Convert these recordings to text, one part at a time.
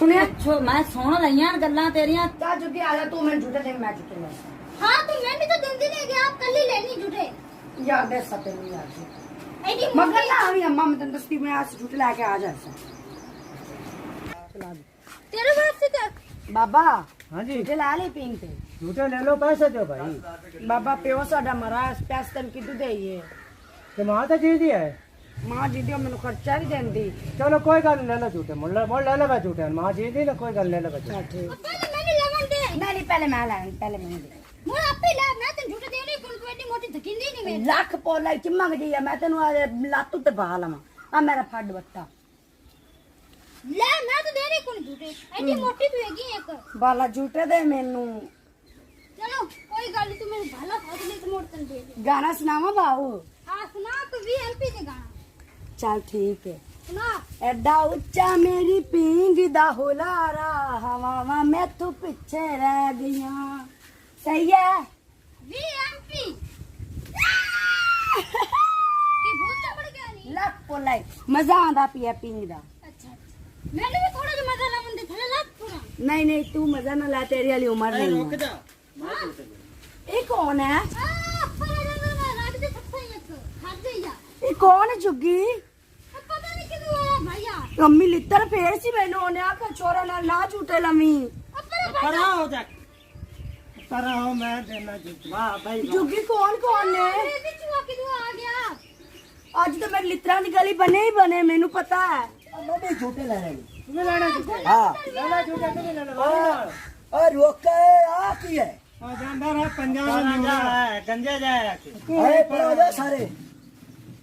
सुनिया मैं सुन रही हूं गल्लां तेरियां। जा जुगी आ जा, तू मैं झूठे दे, मैं झूठे ले। हां तो मैं भी तो जल्दी नहीं गया, आप कल ही लेनी झूठे यार दे सते नहीं यार एडी मगर ना अभी अम्मा मैं तेन दस्ती में आज झूठे लेके आ जा तेरे बाप से क्या बाबा। हाँ जी झूठे ला ले पिंग ते झूठे ले लो, पैसे दो भाई। बाबा प्यो साडा मरा पैसे तन किदू देइए ते मां तो जी दिया है। मां जी दियो मैनू खर्चा भी देंदी। चलो कोई गल नहीं, ले लो झूठे, मोड़ ले लो झूठे। मां जी दी ना, कोई गल ले लो झूठे। चल ठीक। पहले मैंने लेवन दे नहीं पहले मैं लाऊं, पहले मैं दे। मोर आपे ला, मैं तो झूठे देने कोई एडी मोटी धकिंदी नहीं मैं। ਲੱਖ ਪੋਲਾ ਚਿੰਮਕ ਦੀ ਆ, ਮੈਂ ਤੈਨੂੰ ਲੱਤ ਉੱਤੇ ਪਾ ਲਵਾਂ। ਆ ਮੇਰਾ ਫੱਡ ਬੱਟਾ ले मैं तो देने कोई झूठे एडी मोटी तू हैगी एक। ਬਾਲਾ ਝੂਠੇ ਦੇ ਮੈਨੂੰ। चलो कोई गल नहीं, तू मेरे भला खोज ले तो मोड़ तन दे दे। ਗਾਣਾ ਸੁਣਾਵਾਂ ਬਾਹੂ? हां सुना तो भी एमपी ने गाना ਚੱਲ ਠੀਕ ਹੈ। सुना। ਐਡਾ ਉੱਚਾ ਮੇਰੀ ਪੀਂਗ ਦਾ ਹੁਲਾਰਾ, ਹਵਾਵਾਂ ਮੈਥੋਂ ਪਿੱਛੇ ਰਹਿ ਗਈਆਂ। ਸਹੀ ਹੈ। भी एमपी की भूत तो पड़ गया नहीं। ਲੱਖ ਪੋਲਾ ਮਜ਼ਾ ਆਂਦਾ ਪਿਆ ਪੀਂਗ ਦਾ। अच्छा मैंने भी थोड़ा जो मजा लावन दे थले लाग पूरा। ਨਹੀਂ ਤੂੰ ਮਜ਼ਾ ਨਾ ਲੈ, ਤੇਰੀ ਵਾਲੀ ਉਮਰ ਨਹੀਂ ਹੈ। जा। ਇਹ ਕੌਣ ਹੈ? पर ना रात दे थप्पा एक खा दे या ਇਹ ਕੌਣ ਹੈ ਝੁੱਗੀ? पता नहीं किदू आया भैया। ਮੰਮੀ ਲਿੱਤਰ ਫੇਰ ਸੀ ਮੈਨੂੰ, ਉਹਨੇ ਆਖਿਆ ਛੋਰਾ ਨਾਲ ਨਾ ਝੂਟੇ ਲਵੀਂ। अपर परा हो जा, परा हो, मैं देना झूठ। वाह भाई वाह। ਝੁੱਗੀ कौन ने? अरे भी चुआ किदू आ गया। ਅੱਜ ਤਾਂ ਮੇਰੇ ਲਿੱਤਰਾਂ ਦੀ ਗਲੀ ਬਣੇ ਹੀ ਬਣੇ, ਮੈਨੂੰ ਪਤਾ ਹੈ। मैं भी झूठे ले रही तुम्हें लेना झूठे? हाँ ले लो झूठे, तुम्हें ले लो। और रोका है आप ही है। हाँ, जानदार है, पंजाब में है, गंजे जाए रखे। अरे पर हो जाओ सारे,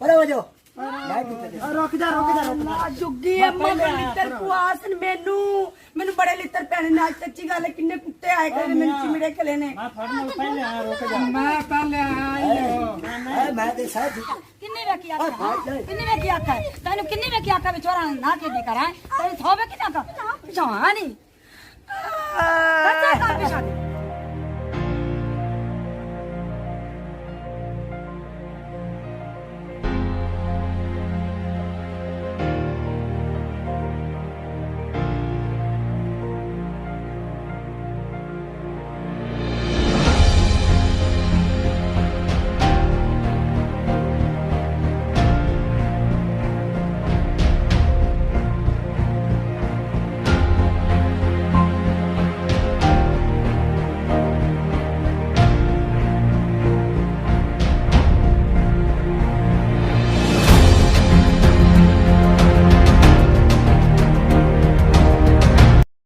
पर हो जाओ। मैं झूठे दे। रुक जा, रुक जा, रुक जा। ਅੱਲਾ ਝੁੱਗੀ ਅੰਮਾ ਦੇ ਲਿੱਤਰ ਪੁਆਸਨ ਮੈਨੂੰ ਬੜੇ ਲਿੱਤਰ ਪੈਣੇ ਨੇ। ਅੱਜ ਸੱਚੀ ਗੱਲ ਹੈ, ਕਿੰਨੇ ਕੁੱਤੇ ਆਏ ਕਰੇ ਮੈਨੂੰ ਚਿਮੜੇ ਖਲੇ ਨੇ। मैं फड़ने पहले आया, रुक जा। मैं पहले आया। मैं तो साथ झूठे। ਕਿੰਨੇ ਵੇਖੀ ਆਖਾ? ਕਿੰਨੇ ਵੇਖੀ ਆਖਾ? ਤੈਨੂੰ ਕਿੰਨੇ ਵੇਖੀ ਆਖਾ ਵੀ ਚੋਰਾਂ ਨਾ ਕਿਦੀ ਕਰਾਂ? ਤੈਨੂੰ ਥੋਵੇ ਕਿਦਾਂ ਕਾ? ਪਛਾਣ ਨਹੀਂ। ਕੱਚਾ ਕਰ ਪਛਾਣ।